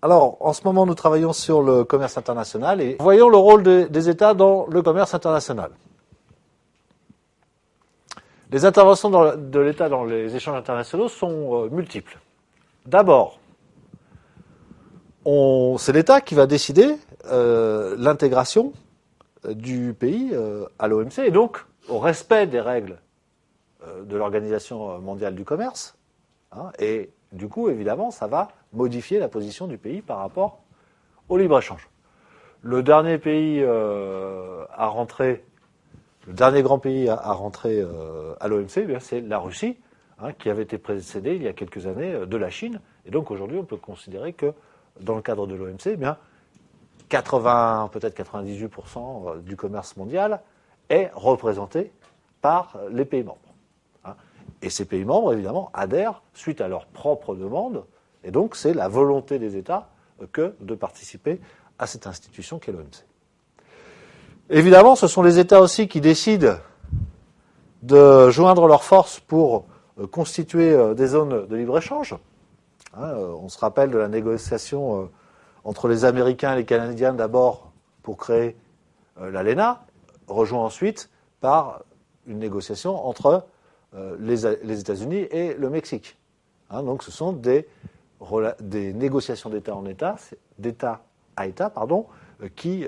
Alors, en ce moment, nous travaillons sur le commerce international et voyons le rôle des États dans le commerce international. Les interventions de l'État dans les échanges internationaux sont multiples. D'abord, c'est l'État qui va décider l'intégration du pays à l'OMC et donc au respect des règles de l'Organisation mondiale du commerce. Et du coup, évidemment, ça va modifier la position du pays par rapport au libre-échange. Le dernier pays à rentrer, le dernier grand pays à rentrer à l'OMC, c'est la Russie, qui avait été précédée il y a quelques années de la Chine. Et donc aujourd'hui, on peut considérer que dans le cadre de l'OMC, eh bien, 80, peut-être 98% du commerce mondial est représenté par les pays membres. Et ces pays membres, évidemment, adhèrent suite à leurs propres demandes. Et donc, c'est la volonté des États que de participer à cette institution qu'est l'OMC. Évidemment, ce sont les États aussi qui décident de joindre leurs forces pour constituer des zones de libre-échange. On se rappelle de la négociation entre les Américains et les Canadiens d'abord pour créer l'ALENA, rejoint ensuite par une négociation entre les États-Unis et le Mexique. Donc ce sont des négociations d'État en État, d'État à État, qui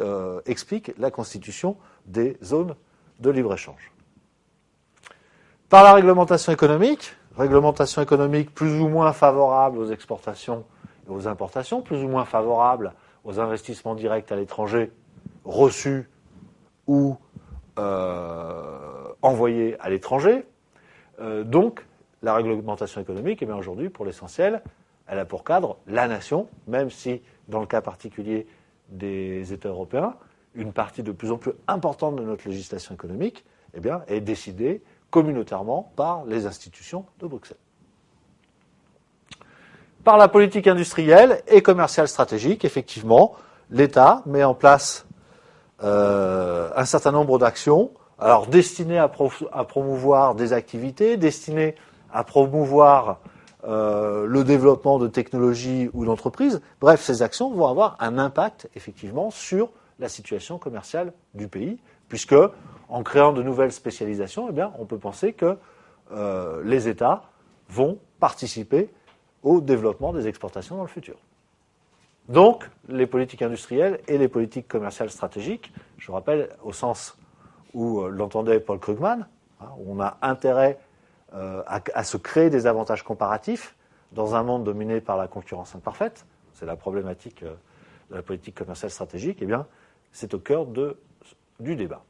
expliquent la constitution des zones de libre-échange. Par la réglementation économique plus ou moins favorable aux exportations et aux importations, plus ou moins favorable aux investissements directs à l'étranger reçus ou envoyés à l'étranger. Donc, la réglementation économique, eh bien, aujourd'hui, pour l'essentiel, elle a pour cadre la nation, même si, dans le cas particulier des États européens, une partie de plus en plus importante de notre législation économique eh bien, est décidée communautairement par les institutions de Bruxelles. Par la politique industrielle et commerciale stratégique, effectivement, l'État met en place un certain nombre d'actions, alors destinées à promouvoir des activités, destinées à promouvoir le développement de technologies ou d'entreprises. Bref, ces actions vont avoir un impact, effectivement, sur la situation commerciale du pays, puisque, en créant de nouvelles spécialisations, eh bien, on peut penser que les États vont participer au développement des exportations dans le futur. Donc, les politiques industrielles et les politiques commerciales stratégiques, je rappelle, au sens où l'entendait Paul Krugman, où on a intérêt à se créer des avantages comparatifs dans un monde dominé par la concurrence imparfaite, c'est la problématique de la politique commerciale stratégique, eh bien, c'est au cœur du débat.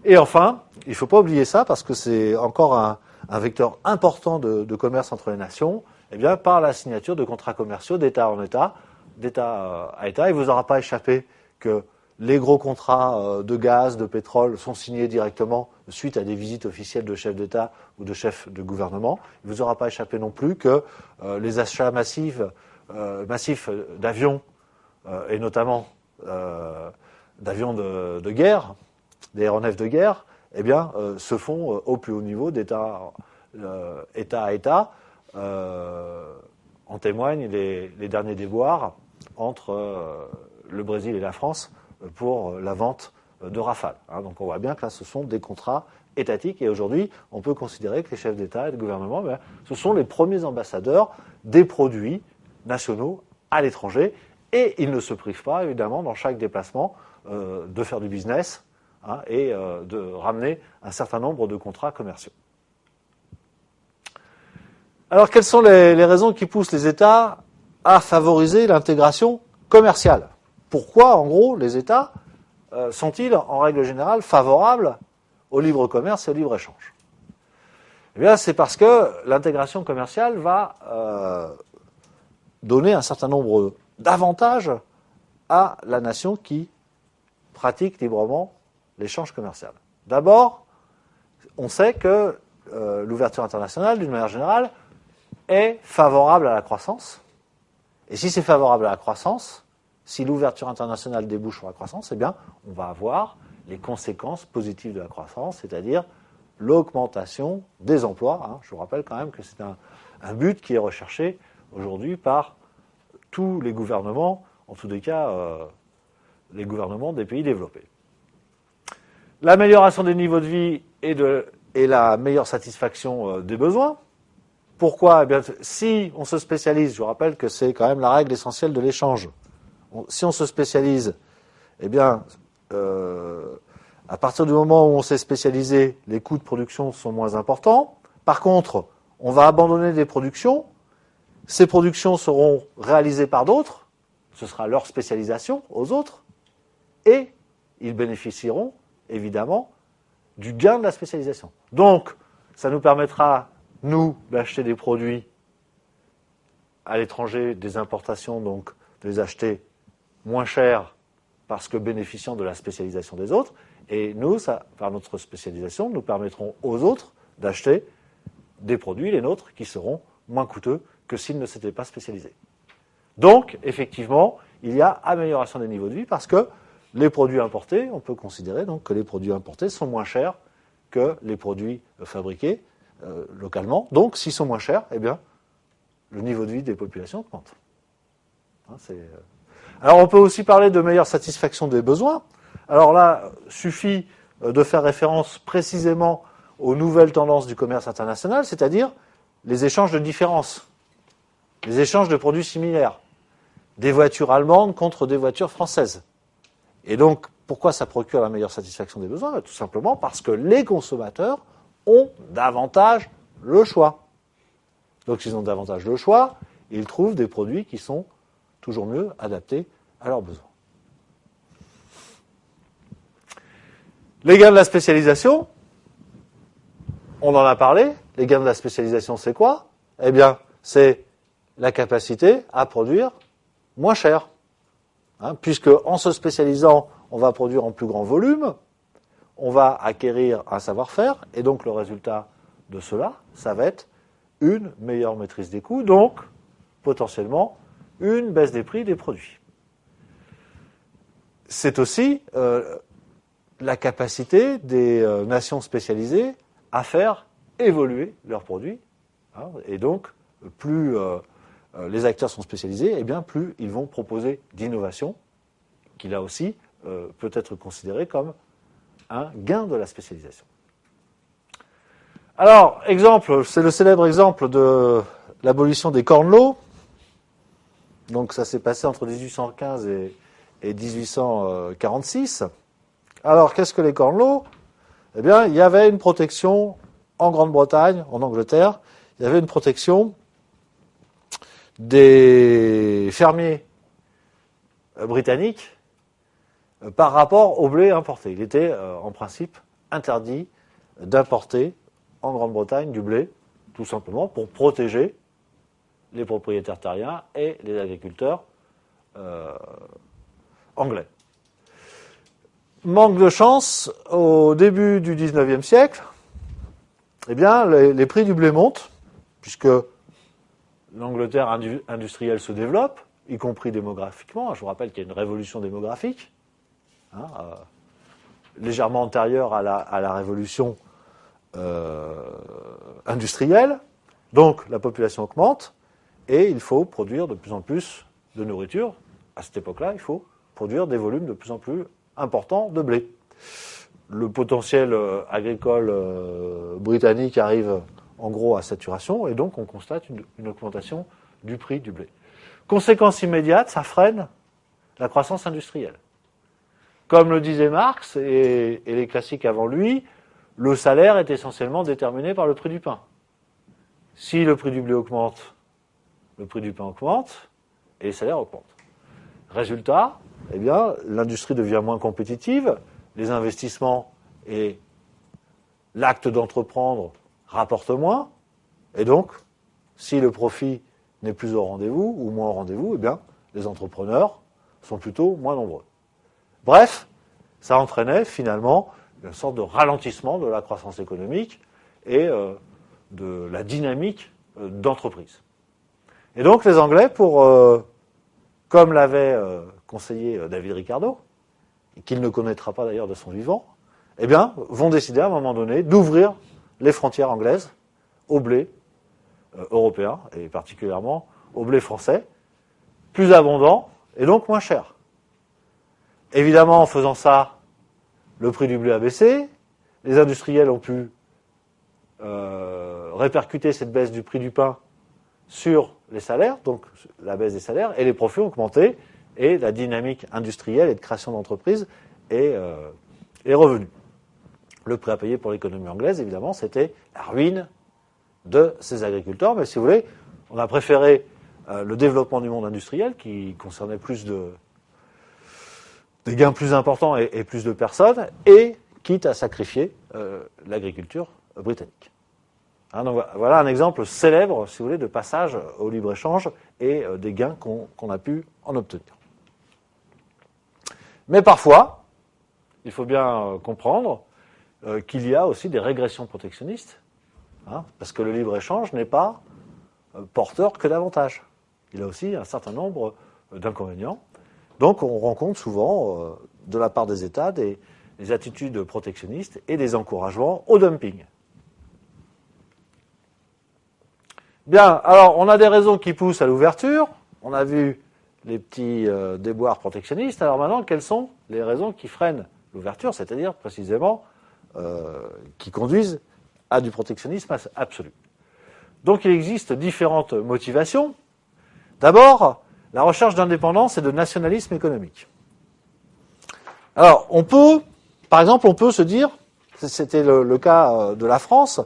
Et enfin, il ne faut pas oublier ça, parce que c'est encore un vecteur important de commerce entre les nations, eh bien, par la signature de contrats commerciaux d'État en État, d'État à État. Il ne vous aura pas échappé que les gros contrats de gaz, de pétrole sont signés directement suite à des visites officielles de chefs d'État ou de chefs de gouvernement. Il ne vous aura pas échappé non plus que les achats massifs d'avions, et notamment d'avions de guerre, des aéronefs de guerre, eh bien, se font au plus haut niveau d'État à État. En témoignent les derniers déboires entre le Brésil et la France pour la vente de Rafale. Donc on voit bien que là, ce sont des contrats étatiques. Et aujourd'hui, on peut considérer que les chefs d'État et de gouvernement, ce sont les premiers ambassadeurs des produits nationaux à l'étranger. Et ils ne se privent pas, évidemment, dans chaque déplacement, de faire du business et de ramener un certain nombre de contrats commerciaux. Alors, quelles sont les raisons qui poussent les États à favoriser l'intégration commerciale ? Pourquoi, en gros, les États sont-ils, en règle générale, favorables au libre commerce et au libre-échange ? Eh bien, c'est parce que l'intégration commerciale va donner un certain nombre d'avantages à la nation qui pratique librement l'échange commercial. D'abord, on sait que l'ouverture internationale, d'une manière générale, est favorable à la croissance. Et si c'est favorable à la croissance, si l'ouverture internationale débouche sur la croissance, eh bien, on va avoir les conséquences positives de la croissance, c'est-à-dire l'augmentation des emplois. Je vous rappelle quand même que c'est un but qui est recherché aujourd'hui par tous les gouvernements, en tous les cas, les gouvernements des pays développés. L'amélioration des niveaux de vie et la meilleure satisfaction des besoins. Pourquoi ? Eh bien, si on se spécialise, je vous rappelle que c'est quand même la règle essentielle de l'échange. Si on se spécialise, eh bien, à partir du moment où on s'est spécialisé, les coûts de production sont moins importants. Par contre, on va abandonner des productions. Ces productions seront réalisées par d'autres. Ce sera leur spécialisation aux autres. Et ils bénéficieront, évidemment, du gain de la spécialisation. Donc, ça nous permettra, nous, d'acheter des produits à l'étranger, des importations, donc de les acheter moins cher parce que bénéficiant de la spécialisation des autres. Et nous, ça, par notre spécialisation, nous permettrons aux autres d'acheter des produits, les nôtres, qui seront moins coûteux que s'ils ne s'étaient pas spécialisés. Donc, effectivement, il y a amélioration des niveaux de vie parce que les produits importés, on peut considérer donc que les produits importés sont moins chers que les produits fabriqués localement. Donc, s'ils sont moins chers, eh bien, le niveau de vie des populations augmente. Alors, on peut aussi parler de meilleure satisfaction des besoins. Alors là, suffit de faire référence précisément aux nouvelles tendances du commerce international, c'est-à-dire les échanges de différences, les échanges de produits similaires, des voitures allemandes contre des voitures françaises. Et donc, pourquoi ça procure la meilleure satisfaction des besoins ? Tout simplement parce que les consommateurs ont davantage le choix. Donc, s'ils ont davantage le choix, ils trouvent des produits qui sont toujours mieux adaptés à leurs besoins. Les gains de la spécialisation, on en a parlé. Les gains de la spécialisation, c'est quoi ? Eh bien, c'est la capacité à produire moins cher. Puisque en se spécialisant, on va produire en plus grand volume, on va acquérir un savoir-faire, et donc le résultat de cela, ça va être une meilleure maîtrise des coûts, donc potentiellement une baisse des prix des produits. C'est aussi la capacité des nations spécialisées à faire évoluer leurs produits. Et donc, plus les acteurs sont spécialisés, eh bien, plus ils vont proposer d'innovation, qui là aussi peut être considéré comme un gain de la spécialisation. Alors, exemple, c'est le célèbre exemple de l'abolition des corn laws. Donc, ça s'est passé entre 1815 et 1846. Alors, qu'est-ce que les corn laws ? Eh bien, il y avait une protection en Grande-Bretagne, en Angleterre, il y avait une protection des fermiers britanniques par rapport au blé importé. Il était, en principe, interdit d'importer en Grande-Bretagne du blé, tout simplement pour protéger les propriétaires terriens et les agriculteurs anglais. Manque de chance, au début du XIXe siècle, eh bien, les prix du blé montent, puisque l'Angleterre industrielle se développe, y compris démographiquement. Je vous rappelle qu'il y a une révolution démographique, légèrement antérieure à la révolution industrielle. Donc, la population augmente, et il faut produire de plus en plus de nourriture. À cette époque-là, il faut produire des volumes de plus en plus importants de blé. Le potentiel agricole britannique arrive en gros à saturation, et donc on constate une augmentation du prix du blé. Conséquence immédiate, ça freine la croissance industrielle. Comme le disait Marx et les classiques avant lui, le salaire est essentiellement déterminé par le prix du pain. Si le prix du blé augmente, le prix du pain augmente, et les salaires augmentent. Résultat, eh bien, l'industrie devient moins compétitive, les investissements et l'acte d'entreprendre rapportent moins, et donc, si le profit n'est plus au rendez-vous, ou moins au rendez-vous, eh bien, les entrepreneurs sont plutôt moins nombreux. Bref, ça entraînait finalement une sorte de ralentissement de la croissance économique et de la dynamique d'entreprise. Et donc, les Anglais, comme l'avait conseillé David Ricardo, qu'il ne connaîtra pas d'ailleurs de son vivant, eh bien, vont décider à un moment donné d'ouvrir les frontières anglaises au blé européen, et particulièrement au blé français, plus abondant et donc moins cher. Évidemment, en faisant ça, le prix du blé a baissé, les industriels ont pu répercuter cette baisse du prix du pain sur les salaires, donc la baisse des salaires, et les profits ont augmenté, et la dynamique industrielle et de création d'entreprises est revenue. Le prix à payer pour l'économie anglaise, évidemment, c'était la ruine de ces agriculteurs, mais si vous voulez, on a préféré le développement du monde industriel, qui concernait des gains plus importants et plus de personnes, et quitte à sacrifier l'agriculture britannique. Donc voilà un exemple célèbre, si vous voulez, de passage au libre-échange et des gains qu'on a pu en obtenir. Mais parfois, il faut bien comprendre qu'il y a aussi des régressions protectionnistes, parce que le libre-échange n'est pas porteur que d'avantages. Il a aussi un certain nombre d'inconvénients. Donc on rencontre souvent, de la part des États, des attitudes protectionnistes et des encouragements au dumping. Bien, alors on a des raisons qui poussent à l'ouverture. On a vu les petits déboires protectionnistes. Alors maintenant, quelles sont les raisons qui freinent l'ouverture, c'est-à-dire précisément qui conduisent à du protectionnisme absolu? Donc il existe différentes motivations. D'abord, la recherche d'indépendance et de nationalisme économique. Alors, par exemple, on peut se dire, c'était le cas de la France,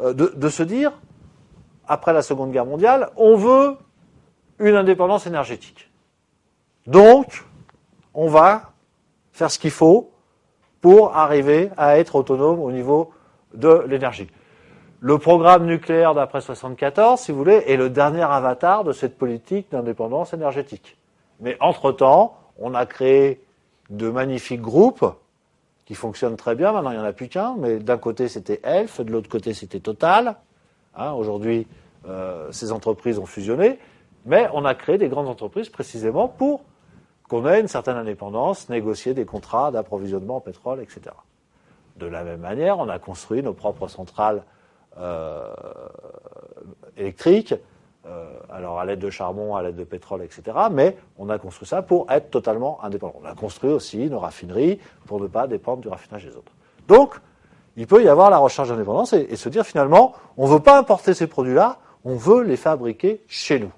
de se dire, après la Seconde Guerre mondiale, on veut une indépendance énergétique. Donc, on va faire ce qu'il faut pour arriver à être autonome au niveau de l'énergie. Le programme nucléaire d'après 1974, si vous voulez, est le dernier avatar de cette politique d'indépendance énergétique. Mais entre-temps, on a créé de magnifiques groupes qui fonctionnent très bien. Maintenant, il n'y en a plus qu'un, mais d'un côté, c'était Elf, de l'autre côté, c'était Total. Aujourd'hui, ces entreprises ont fusionné, mais on a créé des grandes entreprises précisément pour qu'on ait une certaine indépendance, négocier des contrats d'approvisionnement en pétrole, etc. De la même manière, on a construit nos propres centrales électriques, alors à l'aide de charbon, à l'aide de pétrole, etc. Mais on a construit ça pour être totalement indépendant. On a construit aussi nos raffineries pour ne pas dépendre du raffinage des autres. Donc, il peut y avoir la recherche d'indépendance et se dire finalement, on ne veut pas importer ces produits-là, on veut les fabriquer chez nous.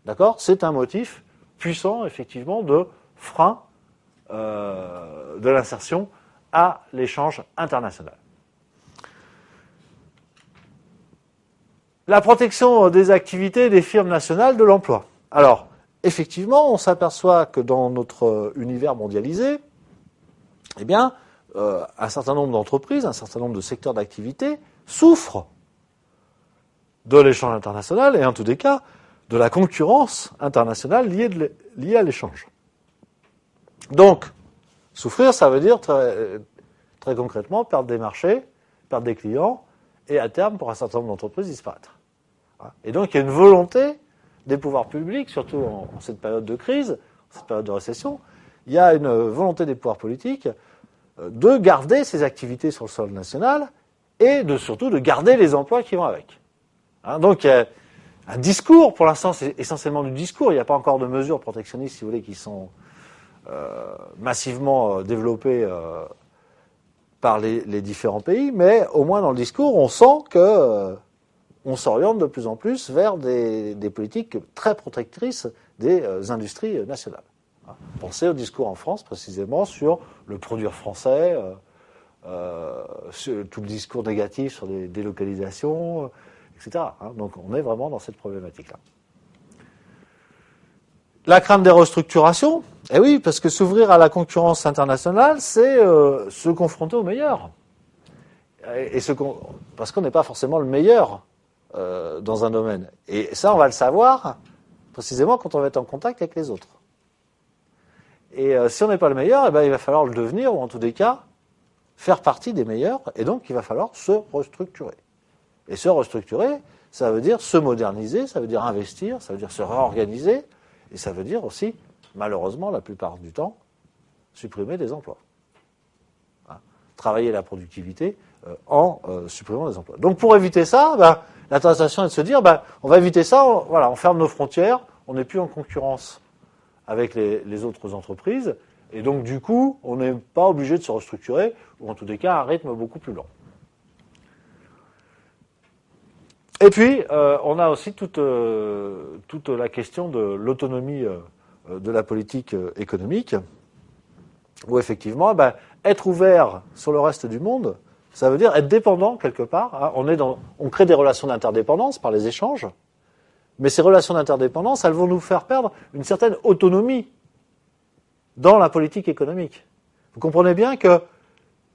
D'accord ? C'est un motif puissant, effectivement, de frein de l'insertion à l'échange international. La protection des activités des firmes nationales de l'emploi. Alors, effectivement, on s'aperçoit que dans notre univers mondialisé, eh bien, un certain nombre d'entreprises, un certain nombre de secteurs d'activité souffrent de l'échange international et, en tous les cas, de la concurrence internationale liée à l'échange. Donc, souffrir, ça veut dire très concrètement perdre des marchés, perdre des clients et, à terme, pour un certain nombre d'entreprises, disparaître. Et donc, il y a une volonté des pouvoirs publics, surtout en cette période de crise, en cette période de récession, il y a une volonté des pouvoirs politiques de garder ces activités sur le sol national et surtout de garder les emplois qui vont avec. Donc, il y a un discours, pour l'instant, c'est essentiellement du discours. Il n'y a pas encore de mesures protectionnistes, si vous voulez, qui sont massivement développées par les différents pays, mais au moins dans le discours, on sent que on s'oriente de plus en plus vers des politiques très protectrices des industries nationales. Pensez au discours en France, précisément, sur le produire français, sur tout le discours négatif sur les délocalisations, etc. Donc on est vraiment dans cette problématique-là. La crainte des restructurations, eh oui, parce que s'ouvrir à la concurrence internationale, c'est se confronter au meilleur. Parce qu'on n'est pas forcément le meilleur dans un domaine. Et ça, on va le savoir précisément quand on va être en contact avec les autres. Et si on n'est pas le meilleur, eh ben, il va falloir le devenir, ou en tous les cas, faire partie des meilleurs, et donc il va falloir se restructurer. Et se restructurer, ça veut dire se moderniser, ça veut dire investir, ça veut dire se réorganiser, et ça veut dire aussi, malheureusement, la plupart du temps, supprimer des emplois. Travailler la productivité en supprimant des emplois. Donc pour éviter ça, la tentation est de se dire, on va éviter ça, on ferme nos frontières, on n'est plus en concurrence avec les autres entreprises, et donc du coup, on n'est pas obligé de se restructurer, ou en tous les cas, à un rythme beaucoup plus lent. Et puis, on a aussi toute la question de l'autonomie de la politique économique, où effectivement, être ouvert sur le reste du monde, ça veut dire être dépendant quelque part. Hein. On crée des relations d'interdépendance par les échanges, mais ces relations d'interdépendance, elles vont nous faire perdre une certaine autonomie dans la politique économique. Vous comprenez bien que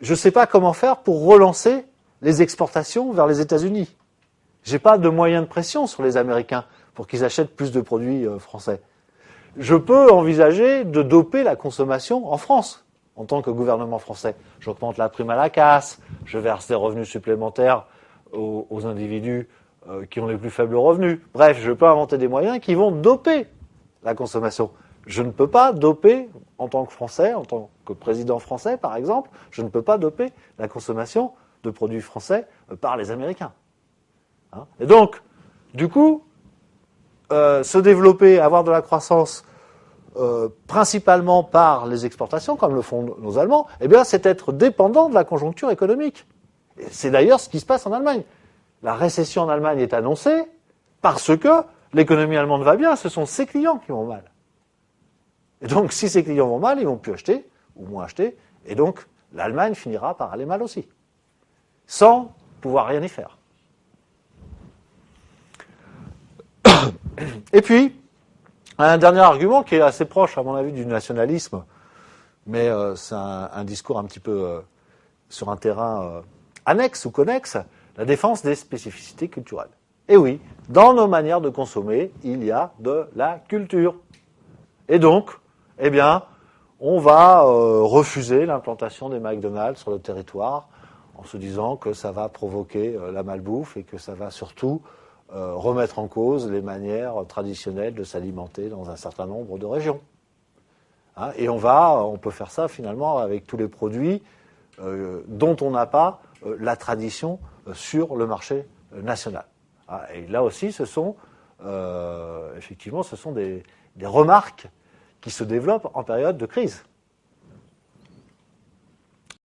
je ne sais pas comment faire pour relancer les exportations vers les États-Unis. Je n'ai pas de moyens de pression sur les Américains pour qu'ils achètent plus de produits français. Je peux envisager de doper la consommation en France, en tant que gouvernement français. J'augmente la prime à la casse, je verse des revenus supplémentaires aux individus qui ont les plus faibles revenus. Bref, je peux inventer des moyens qui vont doper la consommation. Je ne peux pas doper, en tant que Français, en tant que président français par exemple, je ne peux pas doper la consommation de produits français par les Américains. Hein. Et donc, du coup, se développer, avoir de la croissance principalement par les exportations, comme le font nos Allemands, eh bien, c'est être dépendant de la conjoncture économique. Et c'est d'ailleurs ce qui se passe en Allemagne. La récession en Allemagne est annoncée parce que l'économie allemande va bien, ce sont ses clients qui vont mal. Et donc, si ces clients vont mal, ils vont plus acheter, ou moins acheter, et donc l'Allemagne finira par aller mal aussi, sans pouvoir rien y faire. Et puis, un dernier argument qui est assez proche, à mon avis, du nationalisme, mais c'est un discours un petit peu sur un terrain annexe ou connexe, la défense des spécificités culturelles. Et oui, dans nos manières de consommer, il y a de la culture. Et donc, eh bien, on va refuser l'implantation des McDonald's sur le territoire en se disant que ça va provoquer la malbouffe et que ça va surtout remettre en cause les manières traditionnelles de s'alimenter dans un certain nombre de régions. Hein, et on peut faire ça finalement avec tous les produits dont on n'a pas la tradition sur le marché national. Hein, et là aussi, effectivement, ce sont des remarques qui se développent en période de crise.